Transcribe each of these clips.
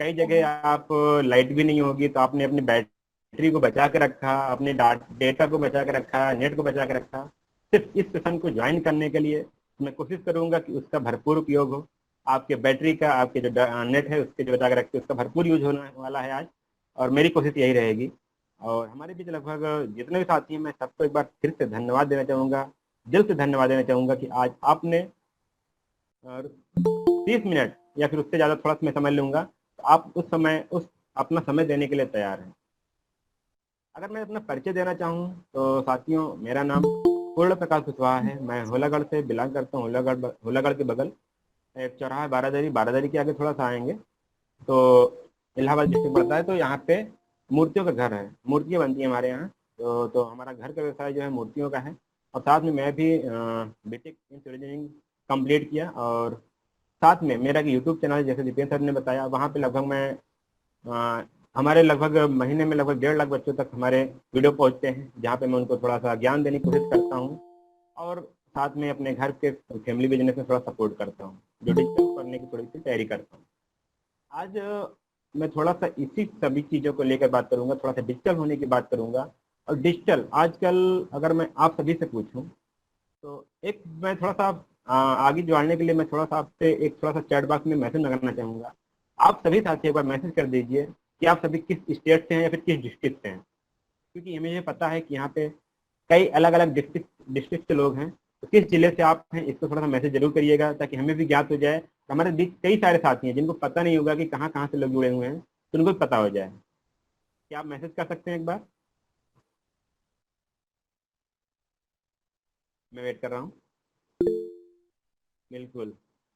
कई जगह आप लाइट भी नहीं होगी तो आपने अपनी बैटरी को बचा के रखा, अपने डेटा को बचा के रखा, नेट को बचा के रखा। सिर्फ इस सेशन को ज्वाइन करने के लिए मैं कोशिश करूंगा कि उसका भरपूर उपयोग हो। आपके बैटरी का, आपके जो नेट है उसके जो बचा के रखते उसका भरपूर यूज होने वाला है आज, और मेरी कोशिश यही रहेगी। और हमारे बीच लगभग जितने भी साथी हैं, मैं सबको एक बार फिर से धन्यवाद देना चाहूँगा, दिल से धन्यवाद देना चाहूँगा कि आज आपने 30 मिनट या फिर उससे ज़्यादा थोड़ा सा मैं समझ लूँगा, तो आप उस अपना समय देने के लिए तैयार हैं। अगर मैं अपना परिचय देना चाहूँ तो साथियों, मेरा नाम पूर्ण प्रकाश कुशवाहा है। मैं होलागढ़ से बिलोंग करता हूँ। होलागढ़ के बगल एक चौराहा है, बारादरी। बारादरी के आगे थोड़ा सा आएंगे तो इलाहाबाद डिस्ट्रिक्ट पड़ता है। तो यहाँ पे मूर्तियों का घर है, मूर्तियाँ बनती हैं हमारे यहाँ। तो हमारा घर का व्यवसाय जो है मूर्तियों का है। और साथ में मैं भी B Tech in civil engineering complete किया, और साथ में मेरा एक यूट्यूब चैनल है, जैसे दीपेंद्र सर ने बताया, वहाँ पे लगभग मैं हमारे लगभग महीने में लगभग 1.5 लाख बच्चों तक हमारे वीडियो पहुँचते हैं, जहाँ पे मैं उनको थोड़ा सा ज्ञान देने की कोशिश करता हूँ, और साथ में अपने घर के फैमिली बिजनेस में थोड़ा सपोर्ट करता हूँ, जो डिजिटल करने की थोड़ी सी तैयारी करता हूँ। आज मैं थोड़ा सा इसी सभी चीज़ों को लेकर बात करूंगा, थोड़ा सा डिजिटल होने की बात करूंगा। और डिजिटल आजकल अगर मैं आप सभी से पूछूं तो एक मैं थोड़ा सा आगे जोड़ने के लिए मैं थोड़ा सा आपसे एक थोड़ा सा चैट बॉक्स में मैसेज लगाना चाहूँगा। आप सभी साथी एक बार मैसेज कर दीजिए कि आप सभी किस स्टेट से हैं या फिर किस डिस्ट्रिक्ट से हैं, क्योंकि मुझे पता है कि यहाँ पे कई अलग अलग डिस्ट्रिक्ट से लोग हैं। तो किस जिले से आप हैं इसको थोड़ा सा मैसेज जरूर करिएगा, ताकि हमें भी ज्ञात हो जाए। हमारे बीच कई सारे साथी हैं जिनको पता नहीं होगा कि कहाँ कहाँ से लोग जुड़े हुए हैं, तो उनको पता हो जाए। क्या आप मैसेज कर सकते हैं एक बार? मैं वेट कर रहा हूँ। बिल्कुल,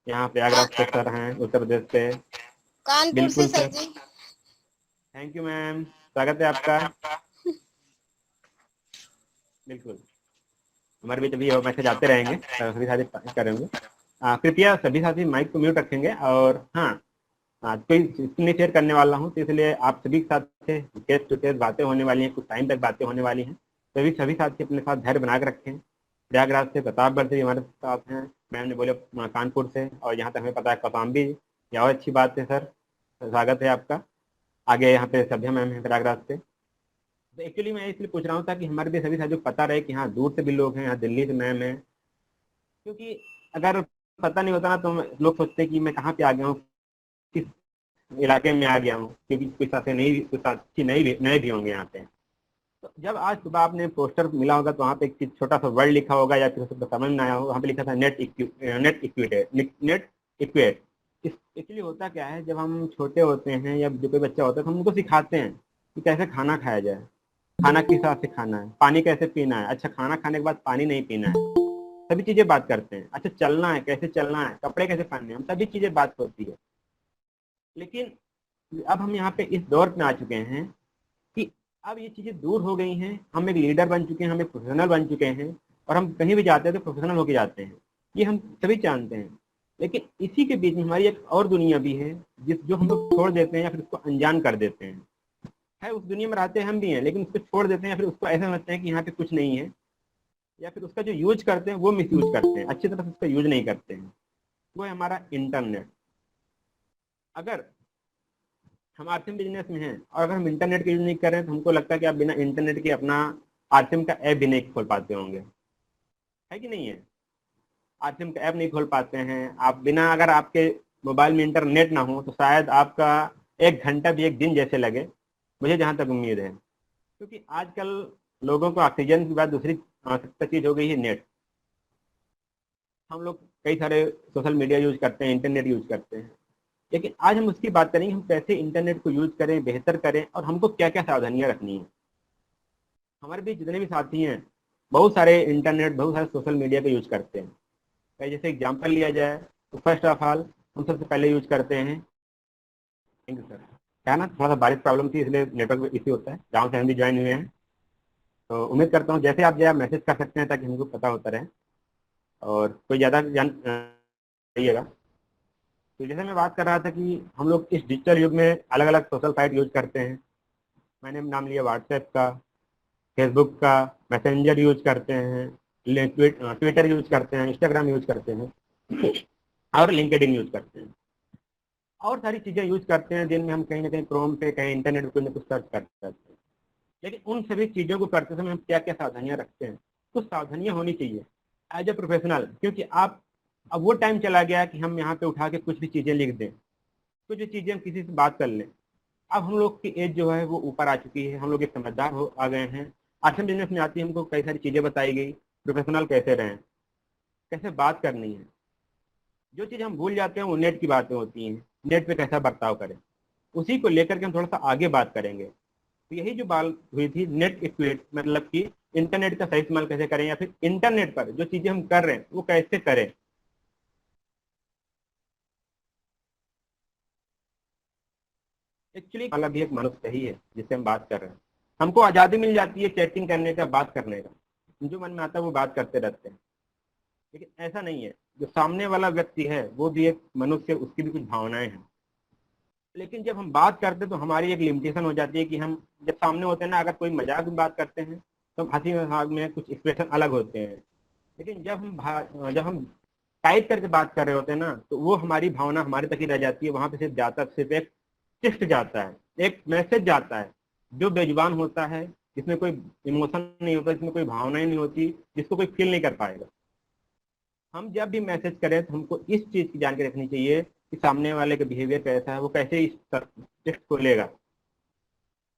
यहाँ प्रयागराज से सर हैं, उत्तर प्रदेश से। कानपुर से बिल्कुल सर सर। जी। थैंक यू मैम, स्वागत है आपका। बिल्कुल, हमारे बीच अभी मैसेज आते रहेंगे, सभी साथी करेंगे। कृपया सभी साथी माइक को म्यूट रखेंगे। और हाँ, कोई नहीं शेयर करने वाला हूँ, तो इसलिए आप सभी के साथ फेस टू फेस बातें होने वाली हैं, कुछ टाइम तक बातें होने वाली हैं। सभी साथी अपने साथ धैर्य बना के रखें। प्रयागराज से, प्रतापगढ़ से हमारे साथ हैं, मैम ने बोले कानपुर से, और यहाँ तक हमें पता है कौशाम्बी। यह और अच्छी बात है सर, स्वागत है आपका। आगे यहाँ पे सभ्या मैम है प्रयागराज से। तो एक्चुअली मैं इसलिए पूछ रहा हूँ ताकि हमारे भी सभी साथियों को पता रहे कि हाँ, दूर से भी लोग हैं, यहाँ दिल्ली से मैम है। क्योंकि अगर पता नहीं होता ना तो लोग सोचते हैं कि मैं कहाँ पे आ गया हूँ, किस इलाके में आ गया हूँ, क्योंकि कुछ साथी नए भी होंगे यहाँ पे। तो जब आज सुबह आपने पोस्टर मिला होगा तो वहाँ पे एक छोटा सा वर्ड लिखा होगा, या फिर उसको समझ में आया होगा, वहाँ पे लिखा था नेट इक्वेट। एक्चुअली होता क्या है, जब हम छोटे होते हैं या जो कोई बच्चा होता है तो हम उनको सिखाते हैं कि कैसे खाना खाया जाए, खाना किस हिसाब से खाना है, पानी कैसे पीना है। अच्छा, खाना खाने के बाद पानी नहीं पीना है, सभी चीजें बात करते हैं। अच्छा, चलना है, कैसे चलना है, कपड़े कैसे पहनने हैं, हम सभी चीजें बात होती है। लेकिन अब हम यहाँ पे इस दौर में आ चुके हैं कि अब ये चीजें दूर हो गई हैं। हम एक लीडर बन चुके हैं, हम एक प्रोफेशनल बन चुके हैं, और हम कहीं भी जाते हैं तो प्रोफेशनल होके जाते हैं, ये हम सभी जानते हैं। लेकिन इसी के बीच में हमारी एक और दुनिया भी है, जो हम लोग छोड़ देते हैं या फिर उसको अनजान कर देते हैं। उस दुनिया में रहते हैं हम भी हैं, लेकिन उसको छोड़ देते हैं, या फिर उसको ऐसा समझते हैं कि यहाँ पे कुछ नहीं है, या फिर उसका जो यूज करते हैं वो मिस यूज करते हैं, अच्छी तरह से उसका यूज नहीं करते हैं। वो है हमारा इंटरनेट। अगर हम आरसीएम बिजनेस में हैं और अगर हम इंटरनेट का यूज नहीं कर रहे हैं, तो हमको लगता है कि आप बिना इंटरनेट के अपना आरसीएम का ऐप भी नहीं खोल पाते होंगे, है कि नहीं है? आरसीएम का ऐप नहीं खोल पाते हैं आप बिना, अगर आपके मोबाइल में इंटरनेट ना हो तो शायद आपका 1 घंटा भी एक दिन जैसे लगे, मुझे जहाँ तक उम्मीद है। क्योंकि आजकल लोगों को ऑक्सीजन की बात दूसरी आवश्यकता चीज हो गई है, नेट। हम लोग कई सारे सोशल मीडिया यूज करते हैं, इंटरनेट यूज करते हैं, लेकिन आज हम उसकी बात करेंगे, हम कैसे इंटरनेट को यूज करें, बेहतर करें, और हमको क्या क्या सावधानियां रखनी है। हमारे बीच जितने भी साथी हैं, बहुत सारे इंटरनेट, बहुत सारे सोशल मीडिया का यूज करते हैं। कहीं जैसे एग्जाम्पल लिया जाए तो फर्स्ट ऑफ ऑल हम सबसे पहले यूज करते हैं, थैंक यू सर, क्या है ना, थोड़ा सा बारिश प्रॉब्लम थी इसलिए नेटवर्क इश्यू होता है, गाँव से हम भी ज्वाइन हुए हैं। तो उम्मीद करता हूँ जैसे आप मैसेज कर सकते हैं ताकि हमको पता होता रहे, और कोई ज़्यादा जान रहिएगा। तो जैसे मैं बात कर रहा था कि हम लोग इस डिजिटल युग में अलग अलग सोशल साइट यूज करते हैं। मैंने नाम लिया व्हाट्सएप का, फेसबुक का, मैसेंजर यूज करते हैं, ट्विटर यूज करते हैं, इंस्टाग्राम यूज करते हैं, और लिंक्डइन यूज करते हैं। और सारी चीज़ें यूज करते हैं। दिन में हम कहीं ना कहीं क्रोम पे, कहीं इंटरनेट पे कुछ ना कुछ सर्च करते हैं। लेकिन उन सभी चीज़ों को करते समय हम क्या क्या सावधानियां रखते हैं? कुछ सावधानियां होनी चाहिए एज ए प्रोफेशनल, क्योंकि आप अब वो टाइम चला गया कि हम यहाँ पे उठा के कुछ भी चीज़ें लिख दें, कुछ भी चीज़ें हम किसी से बात कर लें। अब हम लोग की एज जो है वो ऊपर आ चुकी है, हम लोग एक समझदार हो आ गए हैं। आश्रम बिजनेस में आती है, हमको कई सारी चीज़ें बताई गई, प्रोफेशनल कैसे रहें, कैसे बात करनी है। जो चीज़ हम भूल जाते हैं वो नेट की बातें होती हैं, नेट पे कैसा बर्ताव करें, उसी को लेकर के हम थोड़ा सा आगे बात करेंगे। तो यही जो बात हुई थी नेट इक्विट, मतलब कि इंटरनेट का सही इस्तेमाल कैसे करें, या फिर इंटरनेट पर जो चीज़ें हम कर रहे हैं वो कैसे करें। एक्चुअली वाला भी एक मनुष्य ही है जिससे हम बात कर रहे हैं। हमको आज़ादी मिल जाती है चैटिंग करने का, बात करने का, जो मन में आता है वो बात करते रहते हैं। लेकिन ऐसा नहीं है, जो सामने वाला व्यक्ति है वो भी एक मनुष्य, उसकी भी कुछ भावनाएं हैं। लेकिन जब हम बात करते हैं तो हमारी एक लिमिटेशन हो जाती है कि हम जब सामने होते हैं ना, अगर कोई मजाक में बात करते हैं तो हम हंसी मजाक में कुछ एक्सप्रेशन अलग होते हैं। लेकिन जब हम टाइप करके बात कर रहे होते हैं ना, तो वो हमारी भावना हमारे तक ही रह जाती है। वहां पे सिर्फ जाता, सिर्फ एक टेक्स्ट जाता है, एक मैसेज जाता है जो बेजुबान होता है, जिसमें कोई इमोशन नहीं होता, जिसमें कोई भावनाएं नहीं होती, जिसको कोई फील नहीं कर पाएगा। हम जब भी मैसेज करें तो हमको इस चीज की जानकारी रखनी चाहिए कि सामने वाले का बिहेवियर कैसा है, वो कैसे इस टेक्स्ट को लेगा।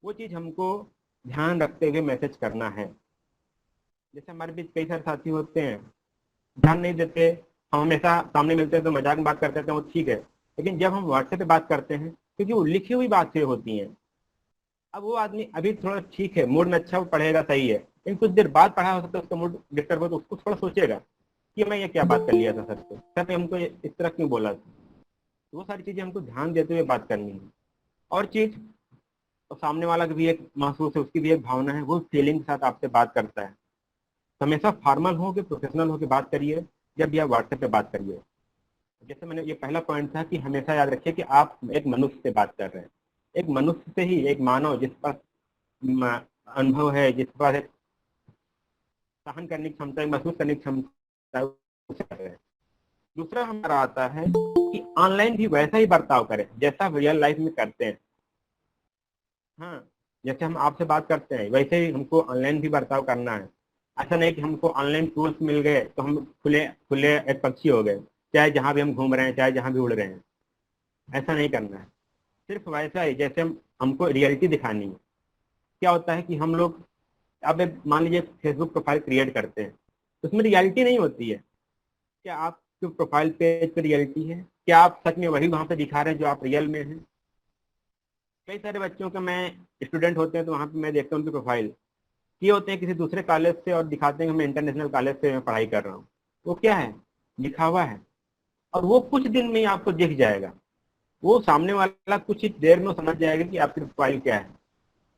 वो चीज हमको ध्यान रखते हुए मैसेज करना है। जैसे हमारे बीच कई सारे साथी होते हैं, ध्यान नहीं देते, हम हमेशा सामने मिलते हैं तो मजाक में बात करते हैं, वो ठीक है। लेकिन जब हम व्हाट्सएप पे बात करते हैं, क्योंकि वो लिखी हुई बातें होती हैं, अब वो आदमी अभी थोड़ा ठीक है, मूड में अच्छा, वो पढ़ेगा सही है, लेकिन कुछ देर बाद पढ़ा हो सकता है उसका मूड डिस्टर्ब हो, तो उसको थोड़ा सोचेगा कि मैं ये क्या बात कर लिया था सर से, सर ने हमको इस तरह क्यों बोला था। तो वो सारी चीजें हमको ध्यान देते हुए बात करनी है। और चीज, तो सामने वाला की भी एक महसूस है, उसकी भी एक भावना है, वो फीलिंग के साथ आपसे बात करता है। तो हमेशा फॉर्मल हो के, प्रोफेशनल हो के बात करिए जब भी आप व्हाट्सएप पे बात करिए। जैसे मैंने, ये पहला पॉइंट था कि हमेशा याद रखिए कि आप एक मनुष्य से बात कर रहे हैं। एक मनुष्य से ही, एक मानव जिस पर अनुभव है, जिसके पास एक सहन करने की क्षमता है, महसूस करने की क्षमता है, उससे कर रहे हैं। दूसरा हमारा आता है कि ऑनलाइन भी वैसा ही बर्ताव करें जैसा रियल लाइफ में करते हैं। हाँ, जैसे हम आपसे बात करते हैं वैसे ही हमको ऑनलाइन भी बर्ताव करना है। ऐसा नहीं कि हमको ऑनलाइन टूल्स मिल गए तो हम खुले खुले एक पक्षी हो गए, चाहे जहाँ भी हम घूम रहे हैं, चाहे जहाँ भी उड़ रहे हैं। ऐसा नहीं करना है। सिर्फ वैसा ही जैसे हमको रियलिटी दिखानी है। क्या होता है कि हम लोग, अब मान लीजिए फेसबुक प्रोफाइल क्रिएट करते हैं, उसमें रियलिटी नहीं होती है। क्या आपके प्रोफाइल पेज पे रियलिटी है? क्या आप सच में वही वहां पे दिखा रहे हैं जो आप रियल में हैं? कई सारे बच्चों के मैं स्टूडेंट होते हैं तो वहां पे मैं देखता हूँ उनकी प्रोफाइल, ये होते हैं किसी दूसरे कॉलेज से और दिखाते हैं कि मैं इंटरनेशनल कॉलेज से मैं पढ़ाई कर रहा हूँ। वो क्या है? दिखावा है। और वो कुछ दिन में ही आपको दिख जाएगा। वो सामने वाला कुछ ही देर में समझ जाएगा कि आपकी प्रोफाइल क्या है।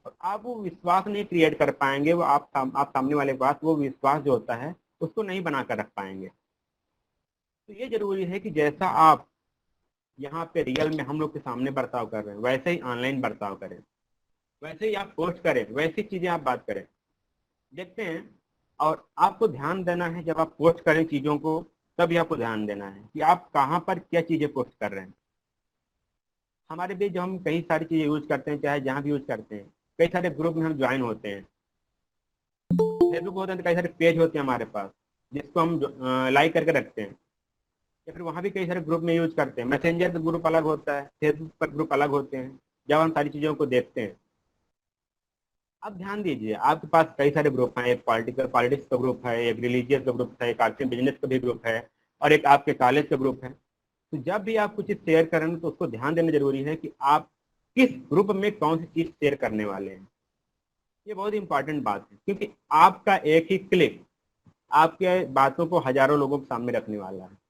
और आप वो विश्वास नहीं क्रिएट कर पाएंगे, वो आप सामने वाले के पास वो विश्वास जो होता है उसको नहीं बना कर रख पाएंगे। तो ये जरूरी है कि जैसा आप यहाँ पे रियल में हम लोग के सामने बर्ताव कर रहे हैं, वैसे ही ऑनलाइन बर्ताव करें, वैसे ही आप पोस्ट करें, वैसी चीजें आप बात करें। देखते हैं। और आपको ध्यान देना है जब आप पोस्ट करें चीजों को, तभी आपको ध्यान देना है कि आप कहाँ पर क्या चीजें पोस्ट कर रहे हैं। हमारे बीच जो हम कई सारी चीजें यूज करते हैं, चाहे जहाँ भी यूज करते हैं, कई सारे ग्रुप में हम ज्वाइन होते हैं। फेसबुक होते हैं तो कई सारे पेज होते हैं हमारे पास, जिसको हम लाइक करके रखते हैं। या फिर वहाँ भी कई सारे ग्रुप में यूज करते हैं। मैसेंजर का ग्रुप अलग होता है, फेसबुक पर ग्रुप अलग होते हैं, जब हम सारी चीज़ों को देखते हैं। आप ध्यान दीजिए, आपके पास कई सारे ग्रुप हैं, एक पॉलिटिक्स का ग्रुप है, एक रिलीजियस का ग्रुप है, एक आर्ट्स बिजनेस का भी ग्रुप है, और एक आपके कॉलेज का ग्रुप है। तो जब भी आप कुछ चीज़ शेयर करें तो उसको ध्यान देना जरूरी है कि आप किस ग्रुप में कौन सी चीज़ शेयर करने वाले हैं। ये बहुत इंपॉर्टेंट बात है, क्योंकि आपका एक ही क्लिक आपके बातों को हजारों लोगों के सामने रखने वाला है।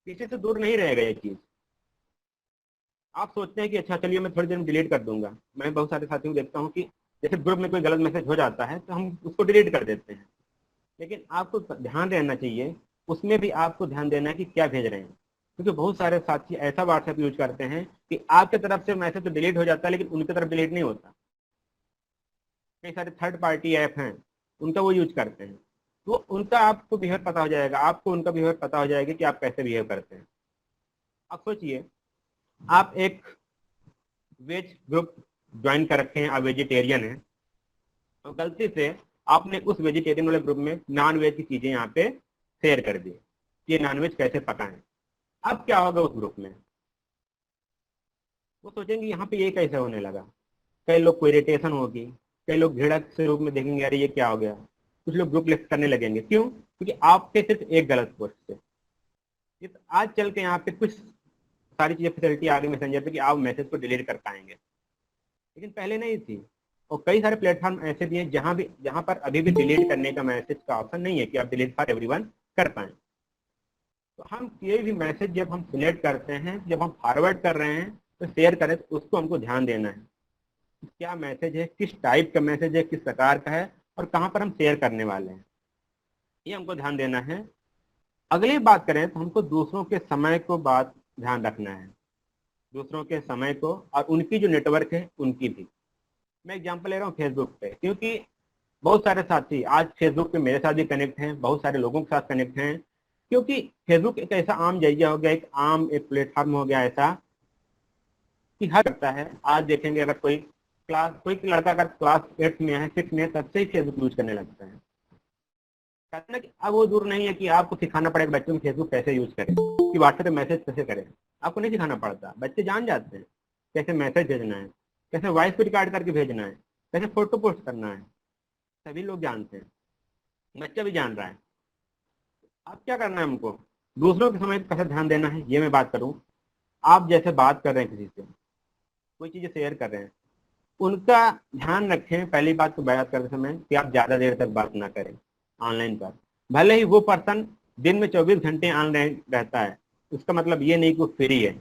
किसी से दूर नहीं रहेगा ये चीज़। आप सोचते हैं कि अच्छा चलिए मैं थोड़ी देर में डिलीट कर दूंगा। मैं बहुत सारे साथियों को देखता हूँ कि जैसे ग्रुप में कोई गलत मैसेज हो जाता है तो हम उसको डिलीट कर देते हैं। लेकिन आपको ध्यान रहना चाहिए, उसमें भी आपको ध्यान देना है कि क्या भेज रहे हैं। क्योंकि बहुत सारे साथी ऐसा व्हाट्सएप यूज करते हैं कि आपकी तरफ से मैसेज तो डिलीट हो जाता है, लेकिन उनकी तरफ डिलीट नहीं होता। कई सारे थर्ड पार्टी ऐप हैं, उनका वो यूज करते हैं। तो उनका आपको बिहेवियर पता हो जाएगा, आपको उनका बिहेवियर पता हो जाएगा कि आप कैसे बिहेव करते हैं। अब सोचिए, आप एक वेज ग्रुप ज्वाइन कर रखे हैं, आप वेजिटेरियन हैं, तो गलती से आपने उस वेजिटेरियन वाले ग्रुप में नॉन वेज की चीजें यहाँ पे शेयर कर दी, ये नॉन वेज कैसे पकाएं। अब क्या होगा उस ग्रुप में, वो सोचेंगे यहाँ पे ये कैसे होने लगा, कई लोग को इरिटेशन होगी, कई लोग घृणा से रूप में देखेंगे अरे ये क्या हो गया, कुछ लोग ग्रुप लिफ्ट करने लगेंगे। क्यों? क्योंकि आपके सिर्फ एक गलत पोस्ट से। आज चल के यहाँ पे कुछ सारी चीजें फैसिलिटी आ गई मैसेंजर पे कि आप मैसेज को डिलीट कर पाएंगे, लेकिन पहले नहीं थी। और कई सारे प्लेटफॉर्म ऐसे भी हैं जहाँ पर अभी भी डिलीट करने का मैसेज का ऑप्शन नहीं है कि आप डिलीट फॉर एवरीवन कर पाए। तो हम कोई भी मैसेज जब हम सिलेक्ट करते हैं, जब हम फॉरवर्ड कर रहे हैं तो शेयर करें तो उसको हमको ध्यान देना है क्या मैसेज है, किस टाइप का मैसेज है, किस प्रकार का है और कहाँ पर हम शेयर करने वाले हैं, ये हमको ध्यान देना है। अगली बात करें तो हमको दूसरों के समय को बात ध्यान रखना है, दूसरों के समय को और उनकी जो नेटवर्क है उनकी भी। मैं एग्जांपल ले रहा हूँ फेसबुक पे, क्योंकि बहुत सारे साथी आज फेसबुक पे मेरे साथ भी कनेक्ट हैं, बहुत सारे लोगों के साथ कनेक्ट हैं, क्योंकि फेसबुक एक ऐसा आम जरिया हो गया, एक आम एक प्लेटफॉर्म हो गया ऐसा कि हर करता है। आज देखेंगे अगर कोई लड़का अगर क्लास 8 में है 6 में है तब से ही फेसबुक यूज करने लगता है। कहते हैं कि अब वो दूर नहीं है कि आपको सिखाना पड़ेगा बच्चों को फेसबुक कैसे यूज करें, कि व्हाट्सएप पे मैसेज कैसे करें, आपको नहीं सिखाना पड़ता, बच्चे जान जाते हैं कैसे मैसेज भेजना है, कैसे वॉइस को रिकॉर्ड करके भेजना है, कैसे फोटो पोस्ट करना है, सभी लोग जानते हैं, बच्चा भी जान रहा है। अब क्या करना है हमको, दूसरों के समय कैसे ध्यान देना है ये मैं बात करूं। आप जैसे बात कर रहे हैं किसी से, कोई चीजें शेयर कर रहे हैं, उनका ध्यान रखें पहली बात तो बात करते समय कि आप ज्यादा देर तक बात ना करें ऑनलाइन पर। भले ही वो पर्सन दिन में 24 घंटे ऑनलाइन रहता है, उसका मतलब ये नहीं कि वो फ्री है।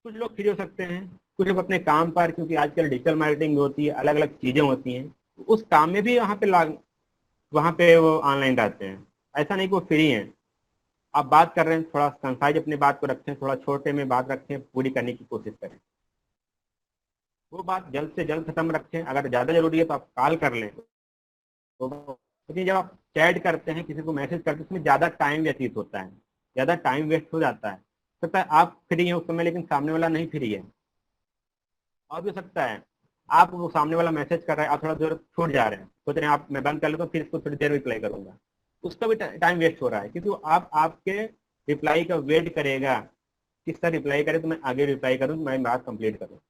कुछ लोग फ्री हो सकते हैं, कुछ लोग अपने काम पर, क्योंकि आजकल डिजिटल मार्केटिंग होती है, अलग अलग चीजें होती हैं, उस काम में भी वहाँ पे वो ऑनलाइन रहते हैं। ऐसा नहीं कि वो फ्री हैं। आप बात कर रहे हैं, थोड़ा कंसाइज अपनी बात को रखें, थोड़ा छोटे में बात रखें, पूरी करने की कोशिश करें, वो बात जल्द से जल्द खत्म रखें। अगर ज़्यादा जरूरी है तो आप कॉल कर लें, तो लेकिन जब आप चैट करते हैं, किसी को मैसेज करते हैं, उसमें ज़्यादा टाइम व्यतीत होता है, ज़्यादा टाइम वेस्ट हो जाता है। सकता है आप फ्री हैं उस समय लेकिन सामने वाला नहीं फ्री है, और भी हो सकता है आप वो सामने वाला मैसेज कर रहा है, आप थोड़ा देर छूट जा रहे हैं, सोच रहे हैं आप मैं बंद कर लेता हूँ फिर इसको थोड़ी देर रिप्लाई करूंगा, उसका भी टाइम वेस्ट हो रहा है, क्योंकि आप आपके रिप्लाई का वेट करेगा, किस तरह रिप्लाई करे तो मैं आगे रिप्लाई करूँ, मैं बात कंप्लीट करूँ।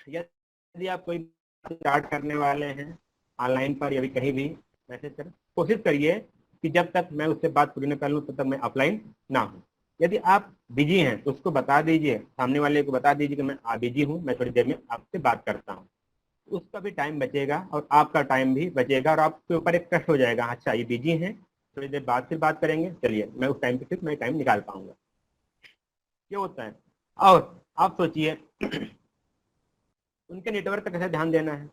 यदि आप कोई स्टार्ट करने वाले हैं ऑनलाइन पर या भी कहीं भी मैसेज करें, कोशिश करिए कि जब तक मैं उससे बात पूरी न कर लूँ तब तक मैं ऑफलाइन ना हूँ। यदि आप बिजी हैं तो उसको बता दीजिए, सामने वाले को बता दीजिए कि मैं बिजी हूँ, मैं थोड़ी देर में आपसे बात करता हूँ। उसका भी टाइम बचेगा और आपका टाइम भी बचेगा और आपके ऊपर एक ट्रस्ट हो जाएगा, अच्छा ये बिजी हैं, थोड़ी देर बाद फिर बात करेंगे, चलिए मैं उस टाइम पे फिर मैं टाइम निकाल पाऊंगा। ये होता है। और आप सोचिए उनके नेटवर्क का कैसे ध्यान देना है।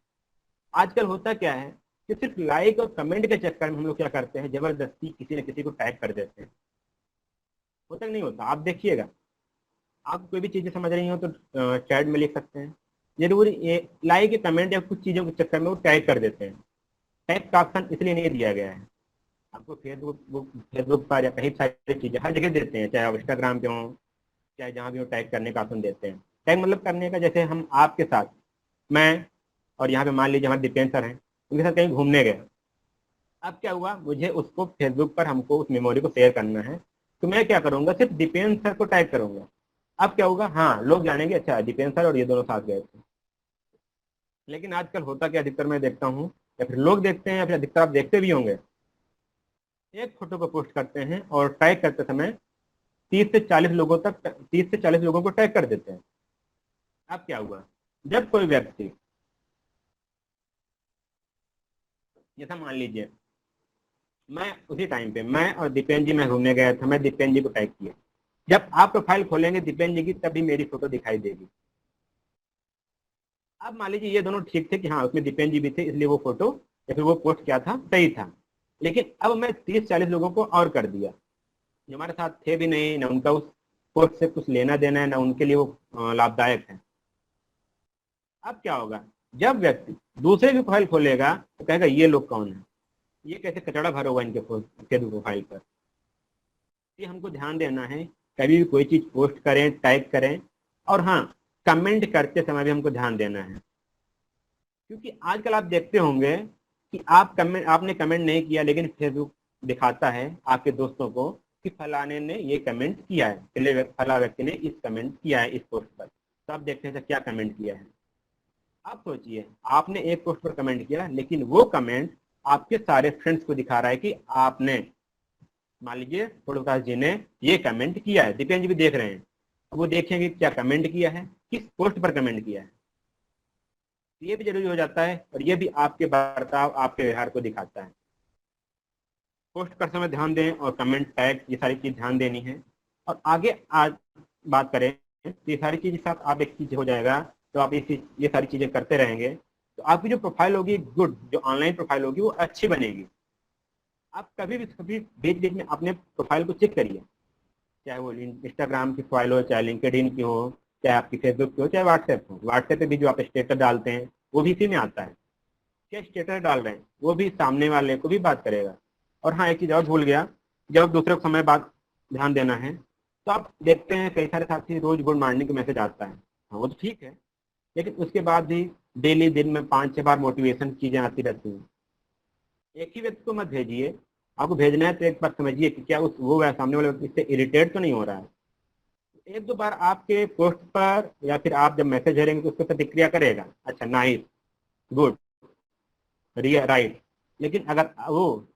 आजकल होता क्या है कि सिर्फ लाइक और कमेंट के चक्कर में हम लोग क्या करते हैं, जबरदस्ती किसी न किसी को टैग कर देते हैं। होता नहीं होता, आप देखिएगा, आप कोई भी चीजें समझ रही हो तो चैट में लिख सकते हैं, जरूर ये लाइक कमेंट या कुछ चीजों के चक्कर में वो टैग कर देते हैं। टैग का ऑप्शन इसलिए नहीं दिया गया है, आपको फेसबुक पर या कहीं सारी चीजें हर जगह देते हैं, चाहे आप इंस्टाग्राम पे हो चाहे जहाँ भी हो, टैग करने का ऑप्शन देते हैं। टैग मतलब करने का, जैसे हम आपके साथ मैं और यहाँ पे मान लीजिए हमारे दीपेंद्र सर हैं, उनके साथ कहीं घूमने गए, अब क्या हुआ, मुझे उसको फेसबुक पर हमको उस मेमोरी को शेयर करना है, तो मैं क्या करूंगा, सिर्फ दीपेंद्र सर को टैग करूंगा। अब क्या होगा, हाँ लोग जानेंगे अच्छा दीपेंद्र सर और ये दोनों साथ गए थे। लेकिन आजकल होता क्या, अधिकतर मैं देखता हूँ या फिर लोग देखते हैं या फिर अधिकतर आप देखते भी होंगे, एक फोटो को पोस्ट करते हैं और टैग करते समय 30 से 40 लोगों को टैग कर देते हैं। अब क्या हुआ, जब कोई व्यक्ति, जैसा मान लीजिए मैं उसी टाइम पे मैं और दीपेंद्र जी मैं घूमने गया था, मैं दीपेंद्र जी को टैग किया, जब आप प्रोफाइल खोलेंगे दीपेंद्र जी की तभी मेरी फोटो दिखाई देगी। अब मान लीजिए ये दोनों ठीक थे कि हाँ उसमें दीपेंद्र जी भी थे, इसलिए वो फोटो या फिर वो पोस्ट क्या था सही था, लेकिन अब मैं 30-40 लोगों को और कर दिया जो हमारे साथ थे भी नहीं, ना उनका उस पोस्ट से कुछ लेना देना है, ना उनके लिए वो लाभदायक है। अब क्या होगा, जब व्यक्ति दूसरे की प्रोफाइल खोलेगा तो कहेगा ये लोग कौन है, ये कैसे कचड़ा भरा हुआ इनके फेसबुक प्रोफाइल पर। ये हमको ध्यान देना है कभी भी कोई चीज़ पोस्ट करें, टैग करें, और हाँ, कमेंट करते समय भी हमको ध्यान देना है, क्योंकि आजकल आप देखते होंगे कि आपने कमेंट नहीं किया, लेकिन फेसबुक दिखाता है आपके दोस्तों को कि फलाने ने ये कमेंट किया है, फला व्यक्ति ने इस कमेंट किया है इस पोस्ट पर। तो आप देखते हैं क्या कमेंट किया है। आप सोचिए, आपने एक पोस्ट पर कमेंट किया, लेकिन वो कमेंट आपके सारे फ्रेंड्स को दिखा रहा है कि आपने, मान लीजिए प्रकाश जी ने ये कमेंट किया है, दीपेन जी भी देख रहे हैं, वो देखेंगे क्या कमेंट किया है, किस पोस्ट पर कमेंट किया है। ये भी जरूरी हो जाता है, और ये भी आपके बर्ताव, आपके व्यवहार को दिखाता है। पोस्ट करते समय ध्यान दें, और कमेंट टैग, ये सारी चीज ध्यान देनी है। और आगे आज बात करें तो ये सारी चीज के साथ आप एक चीज हो जाएगा, तो आप ये सारी चीजें करते रहेंगे तो आपकी जो प्रोफाइल होगी गुड, जो ऑनलाइन प्रोफाइल होगी वो अच्छी बनेगी। आप कभी बीच बीच में अपने प्रोफाइल को चेक करिए, चाहे वो इंस्टाग्राम की प्रोफाइल हो, चाहे लिंक्डइन की हो, चाहे आपकी फेसबुक की हो, चाहे व्हाट्सएप हो। व्हाट्सएप पे भी जो आप स्टेटस डालते हैं वो भी इसी में आता है। क्या स्टेटस डाल रहे हैं वो भी सामने वाले को भी बात करेगा। और हाँ, एक चीज़ और भूल गया, जब दूसरे को समय बाद ध्यान देना है, तो आप देखते हैं कई सारे साथी रोज गुड मॉर्निंग का मैसेज आता है, हाँ वो तो ठीक है, लेकिन उसके बाद भी डेली दिन में 5-6 बार मोटिवेशन चीज़ें आती रहती हैं। एक ही व्यक्ति को मत भेजिए, आपको भेजना है तो एक बार समझिए कि क्या वो सामने वाले व्यक्ति इससे इरिटेट तो नहीं हो रहा है। एक दो बार आपके पोस्ट पर या फिर आप जब मैसेज भेजेंगे तो उस पर प्रतिक्रिया करेगा, अच्छा नाइस, गुड, राइट। लेकिन अगर वो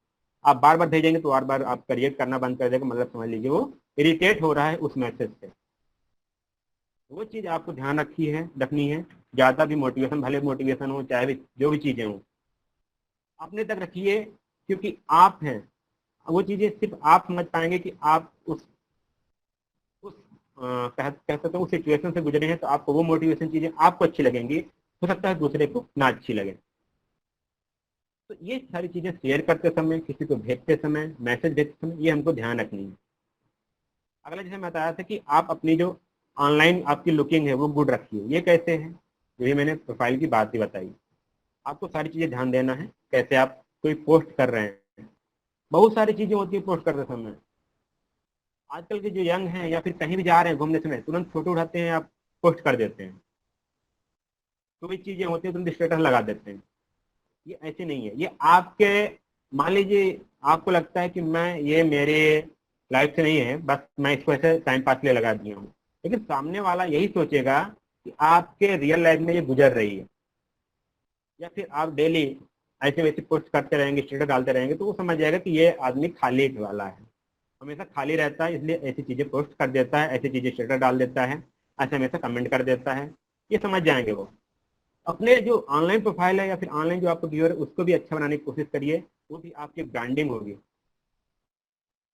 आप बार बार भेजेंगे तो बार बार आपका रिएक्ट करना बंद कर देगा, मतलब समझ लीजिए वो इरिटेट हो रहा है उस मैसेज से। वो चीज़ आपको ध्यान रखनी है। ज़्यादा भी मोटिवेशन, भले मोटिवेशन हो, चाहे भी जो भी चीज़ें हों, अपने तक रखिए, क्योंकि आप हैं। वो चीज़ें सिर्फ आप समझ पाएंगे कि आप उस कह सकते हैं उस सिचुएशन से गुजरे हैं, तो आपको वो मोटिवेशन चीज़ें आपको अच्छी लगेंगी, हो सकता है दूसरे को ना अच्छी लगे। तो ये सारी चीज़ें शेयर करते समय, किसी को भेजते समय, मैसेज भेजते समय, ये हमको ध्यान रखनी है। अगला जैसे मैं बताया था कि आप अपनी जो ऑनलाइन आपकी लुकिंग है वो गुड रखिए। ये कैसे है, ये मैंने प्रोफाइल की बात ही बताई। आपको सारी चीज़ें ध्यान देना है, कैसे आप कोई पोस्ट कर रहे हैं। बहुत सारी चीज़ें होती है पोस्ट करते समय। आजकल के जो यंग हैं या फिर कहीं भी जा रहे हैं घूमने समय, तुरंत फोटो उठाते हैं, आप पोस्ट कर देते हैं। कोई चीज़ें होती है तुरंत स्टेटस लगा देते हैं। ये ऐसे नहीं है, ये आपके, मान लीजिए आपको लगता है कि मैं, ये मेरे लाइफ से नहीं है, बस मैं इसको ऐसे टाइम पास के लिए लगा दिया हूँ, लेकिन सामने वाला यही सोचेगा कि आपके रियल लाइफ में ये गुजर रही है। या फिर आप डेली ऐसे वैसे पोस्ट करते रहेंगे, स्टेटस डालते रहेंगे, तो वो समझ जाएगा कि ये आदमी खाली वाला है, हमेशा खाली रहता है, इसलिए ऐसी चीज़ें पोस्ट कर देता है, ऐसी चीज़ें स्टेटस डाल देता है, ऐसे हमेशा कमेंट कर देता है। ये समझ जाएंगे वो। अपने जो ऑनलाइन प्रोफाइल है या फिर ऑनलाइन जो आपको व्यूअर है उसको भी अच्छा बनाने की कोशिश करिए, वो भी आपकी ब्रांडिंग होगी।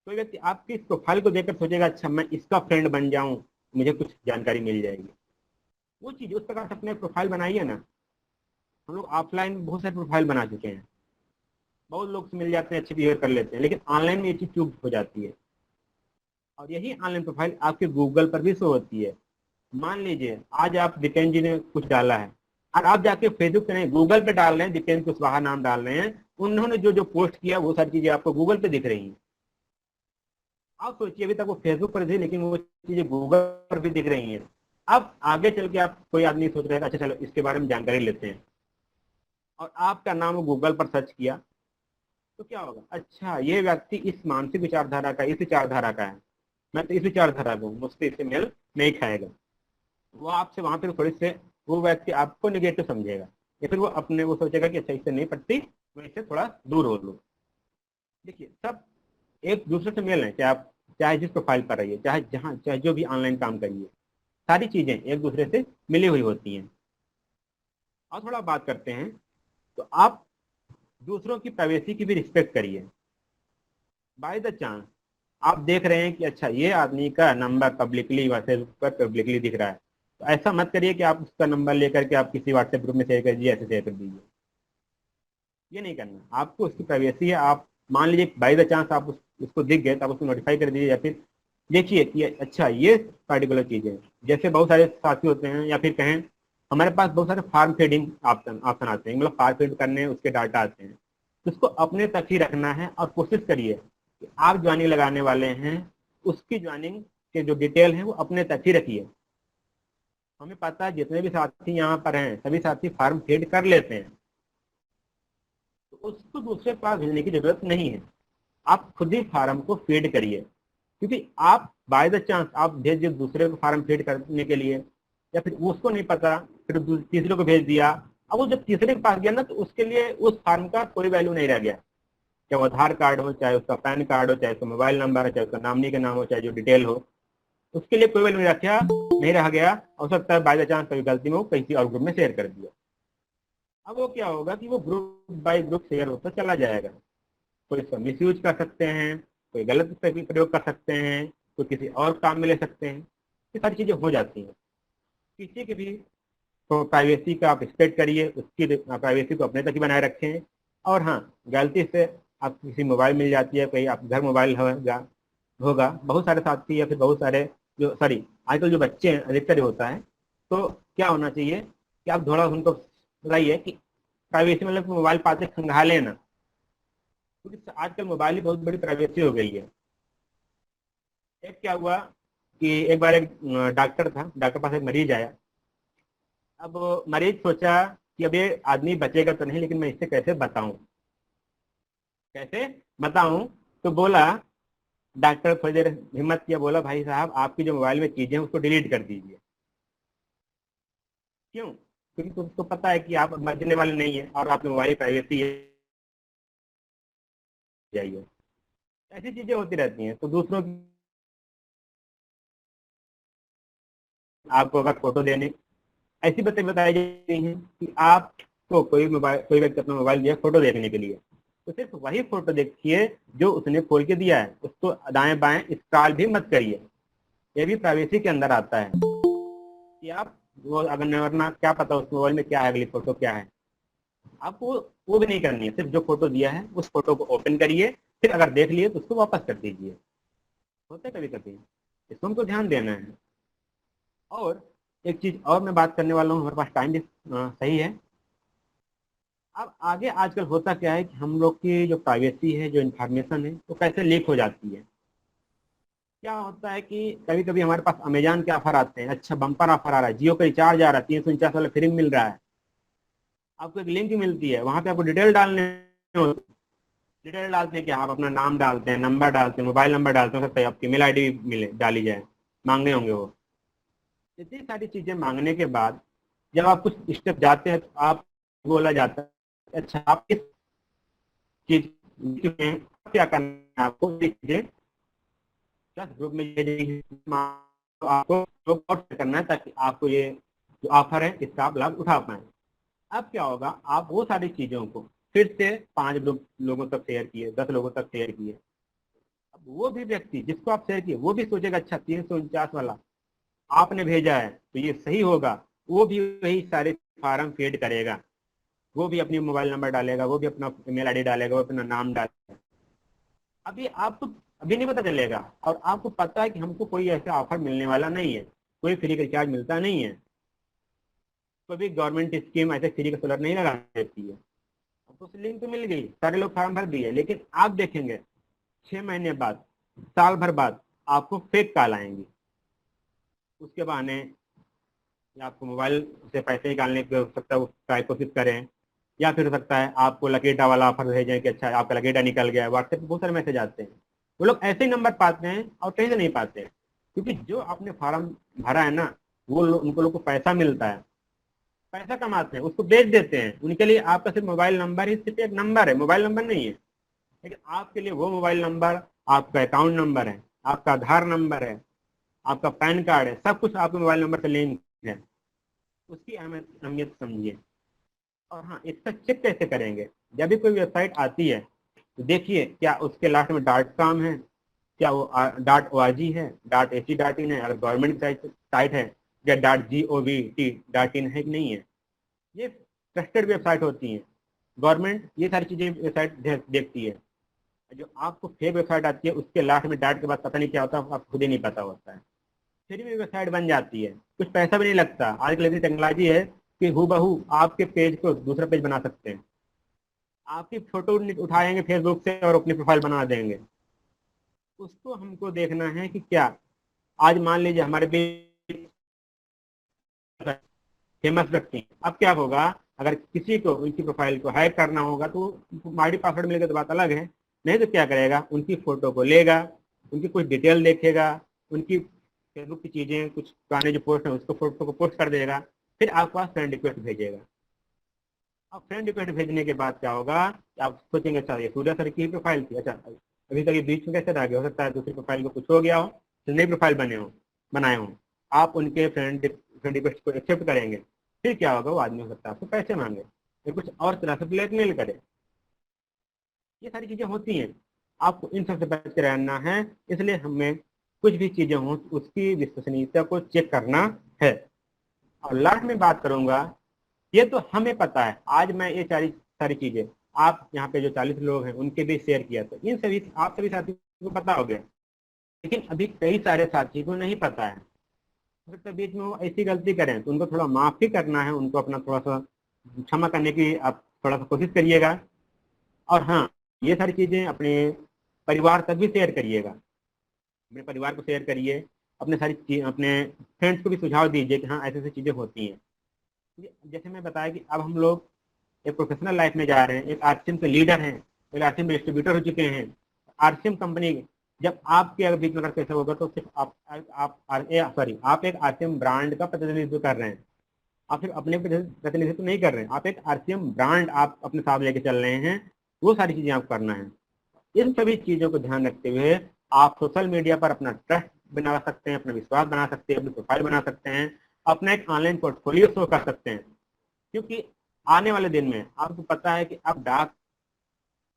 कोई व्यक्ति आपकी इस प्रोफाइल को देखकर सोचेगा अच्छा मैं इसका फ्रेंड बन जाऊं, मुझे कुछ जानकारी मिल जाएगी। वो चीज़ उस प्रकार से अपने प्रोफाइल बनाइए ना। हम लोग ऑफलाइन बहुत सारे प्रोफाइल बना चुके हैं, बहुत लोग से मिल जाते हैं, अच्छे बिहेवियर कर लेते हैं, लेकिन ऑनलाइन में ये चीज़ चूक हो जाती है। और यही ऑनलाइन प्रोफाइल आपके गूगल पर भी शो होती है। मान लीजिए आज आप दीपेन जी ने कुछ डाला है, और आप जाके फेसबुक पे नहीं गूगल पे डाल रहे हैं, दीपेन कुशवाहा नाम डाल रहे हैं, उन्होंने जो जो पोस्ट किया वो सारी चीजें आपको गूगल पे दिख रही हैं। आप सोचिए, अभी तक वो फेसबुक पर थी, लेकिन वो चीजें गूगल पर भी दिख रही हैं। अब आगे चल के आप, कोई आदमी सोच रहे हैं अच्छा चलो इसके बारे में जानकारी लेते हैं, और आपका नाम वो गूगल पर सर्च किया, तो क्या होगा, अच्छा ये व्यक्ति इस मानसिक विचारधारा का, इस विचारधारा का है, मैं तो इस विचारधारा को, मुझसे इससे मेल नहीं खाएगा। वो आपसे वहां पर थोड़ी से, वो व्यक्ति आपको निगेटिव समझेगा, या फिर वो अपने वो सोचेगा कि अच्छा इससे नहीं पड़ती, मैं इससे थोड़ा दूर हो लूँ। देखिए सब एक दूसरे से मेल है, चाहे आप, चाहे जिस प्रोफाइल पर रहिए, चाहे जहाँ, चाहे जो भी ऑनलाइन काम करिए, सारी चीजें एक दूसरे से मिली हुई होती हैं। और थोड़ा बात करते हैं, तो आप दूसरों की प्राइवेसी की भी रिस्पेक्ट करिए। बाय द चांस आप देख रहे हैं कि अच्छा ये आदमी का नंबर पब्लिकली फेसबुक पर पब्लिकली दिख रहा है, तो ऐसा मत करिए कि आप उसका नंबर लेकर के आप किसी व्हाट्सएप ग्रुप में शेयर कर दीजिए, ऐसे शेयर कर दीजिए। ये नहीं करना, आपको उसकी प्राइवेसी है। आप मान लीजिए बाय द चांस आप उसको दिख गए तो आप उसको नोटिफाई कर दीजिए, या फिर देखिए कि अच्छा ये पर्टिकुलर चीज़ें, जैसे बहुत सारे साथी होते हैं, या फिर कहें हमारे पास बहुत सारे फार्म फीडिंग ऑप्शन आते हैं, मतलब फार्म फीड करने उसके डाटा आते हैं, तो उसको अपने तक ही रखना है। और कोशिश करिए कि आप ज्वाइनिंग लगाने वाले हैं, उसकी ज्वाइनिंग के जो डिटेल है वो अपने तक ही रखिए। हमें पता है जितने भी साथी यहाँ पर हैं सभी साथी फॉर्म फिल कर लेते हैं, तो उसको दूसरे के पास भेजने की जरूरत नहीं है। आप खुद ही फार्म को फीड करिए, क्योंकि आप बाय द चांस आप भेज दिए दूसरे को फार्म फीड करने के लिए, या फिर उसको नहीं पता फिर तीसरे को भेज दिया। अब वो जब तीसरे के पास गया ना तो उसके लिए उस फार्म का कोई वैल्यू नहीं रह गया। चाहे वो आधार कार्ड हो, चाहे उसका पैन कार्ड हो, चाहे उसका मोबाइल नंबर हो, चाहे उसका नामनी का नाम हो, चाहे जो डिटेल हो, उसके लिए कोई वैल्यू नहीं रह गया। हो सकता है बाय द चांस कभी गलती में वो किसी और ग्रुप में शेयर कर दिया। अब वो क्या होगा कि वो ग्रुप बाय ग्रुप शेयर होता चला जाएगा। कोई इसका मिस यूज कर सकते हैं, कोई गलत प्रयोग कर सकते हैं, कोई किसी और काम में ले सकते हैं। ये सारी चीजें हो जाती हैं। किसी की भी तो प्राइवेसी का आप रिस्पेक्ट करिए, उसकी प्राइवेसी को अपने तक ही बनाए रखें। और हाँ, गलती से आप किसी मोबाइल मिल जाती है, कहीं आप घर मोबाइल होगा बहुत सारे साथी या फिर बहुत सारे जो सॉरी आजकल जो बच्चे हैं अधिकतर होता है, तो क्या होना चाहिए कि आप थोड़ा उनको बताइए कि प्राइवेसी मतलब मोबाइल पाते खंगाले ना, क्योंकि आजकल मोबाइल ही बहुत बड़ी प्राइवेसी हो गई है। एक क्या हुआ कि एक बार एक डॉक्टर था, डॉक्टर पास एक मरीज आया। अब मरीज सोचा कि अब ये आदमी बचेगा तो नहीं, लेकिन मैं इससे कैसे बताऊं, कैसे बताऊं। तो बोला, डॉक्टर थोड़ी देर हिम्मत किया, बोला भाई साहब आपकी जो मोबाइल में चीजें हैं उसको डिलीट कर दीजिए। क्यों? क्योंकि तुमको पता है कि आप बचने वाले नहीं है और आपकी मोबाइल प्राइवेसी है, जाइए। ऐसी चीजें होती रहती हैं। तो दूसरों की आपको अगर फोटो देने ऐसी बातें बताई जाती हैं कि आपको कोई व्यक्ति अपना मोबाइल दिया फोटो देखने के लिए, तो सिर्फ वही फोटो देखिए जो उसने खोल के दिया है, उसको दाएं बाएं स्क्रॉल भी मत करिए। ये भी प्राइवेसी के अंदर आता है कि आप वो अगर वरना क्या पता उस मोबाइल में क्या है, अगली फोटो क्या है। आपको वो भी नहीं करनी है, सिर्फ जो फोटो दिया है उस फोटो को ओपन करिए, फिर अगर देख लिए तो उसको वापस कर दीजिए। होता है कभी कभी, इसको हमको ध्यान देना है। और एक चीज और मैं बात करने वाला हूँ, हमारे पास टाइम भी सही है। अब आगे आजकल होता क्या है कि हम लोग की जो प्राइवेसी है, जो इन्फॉर्मेशन है, वो कैसे लीक हो जाती है। क्या होता है कि कभी कभी हमारे पास अमेजन के ऑफर आते हैं, अच्छा बम्पर ऑफर आ रहा है, जियो का रिचार्ज आ रहा है, 349 वाला फ्री मिल रहा है। आपको एक लिंक मिलती है, वहां पे आपको डिटेल डालने होते हैं। डिटेल डालते हैं कि आप अपना नाम डालते हैं, नंबर डालते हैं, मोबाइल नंबर डालते हैं, हो सकता है आपकी मेल आईडी मिले डाली जाए, मांगे होंगे वो। इतनी सारी चीजें मांगने के बाद जब आप कुछ स्टेप जाते हैं तो आप बोला जाता है अच्छा आप इस चीज में क्या करना है, आपको ये चीजें प्लस ग्रुप में ये तो आपको ग्रुप आउट करना है ताकि आपको ये जो ऑफर है इसका आप लाभ उठा पाए। अब क्या होगा, आप वो सारी चीजों को फिर से 5 ग्रुप लोगों तक शेयर किए, 10 लोगों तक शेयर किए। अब वो भी व्यक्ति जिसको आप शेयर किए वो भी सोचेगा अच्छा 349 वाला आपने भेजा है तो ये सही होगा, वो भी वही सारे फार्म फीड करेगा, वो भी अपनी मोबाइल नंबर डालेगा, वो भी अपना ईमेल आईडी डालेगा, वो अपना नाम डालेगा। अभी आपको अभी नहीं पता चलेगा, और आपको पता है कि हमको कोई ऐसा ऑफर मिलने वाला नहीं है, कोई फ्री का रिचार्ज मिलता नहीं है, कभी गवर्नमेंट स्कीम ऐसे फ्री का सोलर नहीं लगा देती है। आपको लिंक तो मिल गई, सारे लोग फॉर्म भर दिए, लेकिन आप देखेंगे 6 महीने बाद, साल भर बाद आपको फेक कॉल आएंगी। उसके बहाने या आपको मोबाइल से पैसे निकालने की हो सकता है वो ट्राई कोशिश करें, या फिर हो सकता है आपको लकेटा वाला ऑफर भेजें कि अच्छा आपका लकेटा निकल गया है। व्हाट्सएप पे बहुत सारे मैसेज आते हैं, वो लोग ऐसे ही नंबर पाते हैं और कहीं से नहीं पाते हैं, क्योंकि जो आपने फार्म भरा है ना वो उनको लोग को पैसा मिलता है, पैसा कमाते हैं, उसको बेच देते हैं। उनके लिए आपका सिर्फ मोबाइल नंबर ही सिर्फ एक नंबर है, मोबाइल नंबर नहीं है। लेकिन आपके लिए वो मोबाइल नंबर आपका अकाउंट नंबर है, आपका आधार नंबर है, आपका पैन कार्ड है, सब कुछ आपके मोबाइल नंबर से लिंक है। उसकी अहमियत समझिए। और हाँ, इसका चेक कैसे करेंगे, जब भी कोई वेबसाइट आती है तो देखिए क्या उसके लास्ट में डॉट कॉम है, क्या वो डॉट ओ आर जी है, dot A C dot in है, अगर गवर्नमेंट साइट है, या dot G O V T dot in है कि नहीं है। ये ट्रस्टेड वेबसाइट होती हैं, गवर्नमेंट ये सारी चीजें वेबसाइट देखती है। जो आपको फेक वेबसाइट आती है उसके लास्ट में डॉट के बाद पता नहीं क्या होता है, आपको खुद ही नहीं पता होता है, फिर भी वेबसाइट बन जाती है, कुछ पैसा भी नहीं लगता। आजकल ऐसी टेक्नोलॉजी है कि हूबहू आपके पेज को दूसरा पेज बना सकते हैं, आपकी फोटो उठाएंगे फेसबुक से और अपनी प्रोफाइल बना देंगे। उसको हमको देखना है कि क्या आज मान लीजिए हमारे बीच फेमस व्यक्ति हैं। अब क्या होगा, अगर किसी को उनकी प्रोफाइल को हैक करना होगा तो आईडी पासवर्ड मिलेगा तो बात अलग है, नहीं तो क्या करेगा, उनकी फोटो को लेगा, उनकी कुछ डिटेल देखेगा, उनकी फेसबुक की चीजें, कुछ गाने जो पोस्ट है उसको फोटो को पोस्ट कर देगा, फिर आपके पास फ्रेंड रिक्वेस्ट भेजेगा। अब फ्रेंड रिक्वेस्ट भेजने के बाद क्या होगा, आप सोचेंगे अच्छा ये सूर्या सर की प्रोफाइल थी, अच्छा अभी तक ये बीच में कैसे रह गया, हो सकता है दूसरी प्रोफाइल को कुछ हो गया हो, तो नई प्रोफाइल बनाए हो। आप उनके फ्रेंड रिक्वेस्ट को एक्सेप्ट करेंगे, फिर क्या होगा, वो आदमी हो सकता है आपको पैसे मांगे या कुछ और तरह से ब्लैकमेल करे। ये सारी चीजें होती हैं, आपको इन सबसे बच के रहना है। इसलिए हमें कुछ भी चीजें हों उसकी विश्वसनीयता को चेक करना है। और लास्ट में बात करूंगा, ये तो हमें पता है, आज मैं ये सारी सारी चीजें आप यहाँ पे जो 40 लोग हैं उनके भी शेयर किया, तो इन सभी आप सभी साथियों को पता हो गया, लेकिन अभी कई सारे साथी को नहीं पता है। तो बीच में वो ऐसी गलती करें तो उनको थोड़ा माफी करना है, उनको अपना थोड़ा सा क्षमा करने की आप थोड़ा सा कोशिश करिएगा। और हाँ, ये सारी चीजें अपने परिवार तक भी शेयर करिएगा, अपने परिवार को शेयर करिए, अपने फ्रेंड्स को भी सुझाव दीजिए कि हाँ ऐसी ऐसी चीजें होती हैं। जैसे मैं बताया कि अब हम लोग एक प्रोफेशनल लाइफ में जा रहे हैं, एक आरसीएम के लीडर हैं, एक आरसीएम डिस्ट्रीब्यूटर हो चुके हैं। आरसीएम कंपनी जब आपके अगर बीच में अगर कैसे होगा तो सिर्फ आप एक आरसीएम ब्रांड का प्रतिनिधित्व कर रहे हैं, आप सिर्फ अपने प्रतिनिधित्व नहीं कर रहे हैं, आप एक आरसीएम ब्रांड आप अपने साथ लेके चल रहे हैं। वो सारी चीजें आपको करना है। इन सभी चीजों को ध्यान रखते हुए आप सोशल मीडिया पर अपना ट्रस्ट बना सकते हैं, अपना विश्वास बना सकते हैं, अपनी प्रोफाइल बना सकते हैं, अपना एक ऑनलाइन पोर्टफोलियो शो कर सकते हैं। क्योंकि आने वाले दिन में आपको पता है कि अब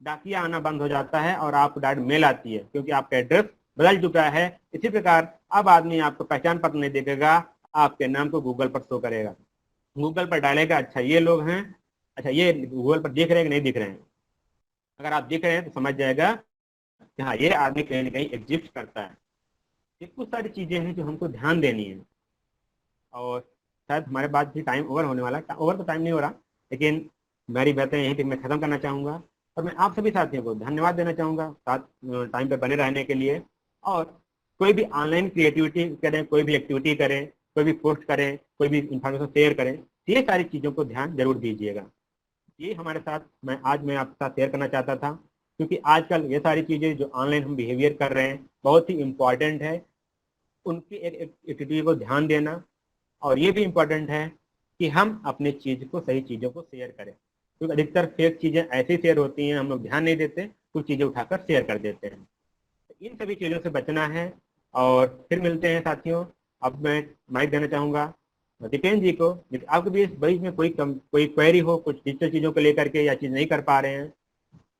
डाकिया आना बंद हो जाता है और आपको डायरेक्ट मेल आती है, क्योंकि आपका एड्रेस बदल चुका है। इसी प्रकार अब आदमी आपको पहचान पत्र नहीं देखेगा, आपके नाम को गूगल पर शो करेगा, गूगल पर डालेगा अच्छा ये लोग हैं, अच्छा ये गूगल पर दिख रहे हैं कि नहीं दिख रहे हैं। अगर आप दिख रहे हैं तो समझ जाएगा कि हाँ ये आदमी कहीं ना कहीं एग्जिस्ट करता है। ये कुछ सारी चीजें हैं जो हमको ध्यान देनी है। और शायद हमारे पास भी टाइम ओवर होने वाला है, ओवर तो टाइम नहीं हो रहा, लेकिन मेरी बातें यहीं पे मैं खत्म करना चाहूँगा। और मैं आप सभी साथियों को धन्यवाद देना चाहूँगा साथ टाइम पे बने रहने के लिए। और कोई भी ऑनलाइन क्रिएटिविटी करें, कोई भी एक्टिविटी करें, कोई भी पोस्ट करें, कोई भी इंफॉर्मेशन शेयर करें, ये सारी चीज़ों को ध्यान जरूर दीजिएगा। ये हमारे साथ मैं आपके साथ शेयर करना चाहता था, क्योंकि आजकल ये सारी चीज़ें जो ऑनलाइन हम बिहेवियर कर रहे हैं बहुत ही इम्पॉर्टेंट है, उनकी एक एक्टिविटी को ध्यान देना। और ये भी इम्पोर्टेंट है कि हम अपनी चीज़ को, सही चीज़ों को शेयर करें, क्योंकि अधिकतर फेक चीज़ें ऐसे शेयर होती हैं, हम लोग ध्यान नहीं देते, कुछ चीज़ें उठाकर शेयर कर देते हैं। इन सभी चीज़ों से बचना है। और फिर मिलते हैं साथियों। अब मैं माइक देना चाहूँगा दीपेन जी को। आपके बीच में कोई क्वेरी हो, कुछ डिजिटल चीज़ों को लेकर के, या चीज़ नहीं कर पा रहे हैं,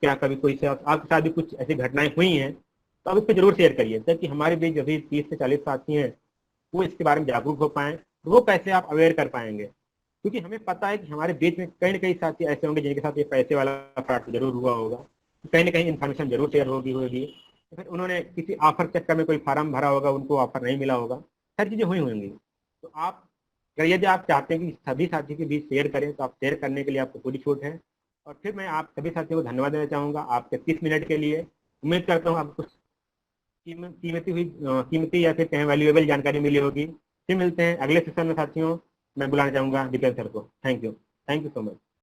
क्या कभी कोई से आपके साथ भी कुछ ऐसी घटनाएं हुई हैं, तो आप इस पर जरूर शेयर करिए, ताकि हमारे बीच अभी 30 से 40 साथी हैं वो इसके बारे में जागरूक हो पाएँ। तो वो कैसे आप अवेयर कर पाएंगे, क्योंकि हमें पता है कि हमारे बीच में कई न कई साथी ऐसे होंगे जिनके साथ ये पैसे वाला फ्रॉड जरूर हुआ होगा, कहीं ना कहीं इन्फॉर्मेशन जरूर शेयर होगी, तो फिर उन्होंने किसी ऑफर चक्कर में कोई फार्म भरा होगा, उनको ऑफर नहीं मिला होगा, सारी चीज़ें हुई होंगी। तो आप अगर यदि आप चाहते हैं कि सभी साथी के बीच शेयर करें, तो आप शेयर करने के लिए आपको पूरी छूट है। और फिर मैं आप सभी साथियों को धन्यवाद देना चाहूँगा आपके 30 मिनट के लिए। उम्मीद करता हूँ आपको कुछ कीमती या फिर कहीं वैल्यूएबल जानकारी मिली होगी। फिर मिलते हैं अगले सेशन में साथियों। मैं बुलाना चाहूँगा दीपेन सर को। Thank you so much.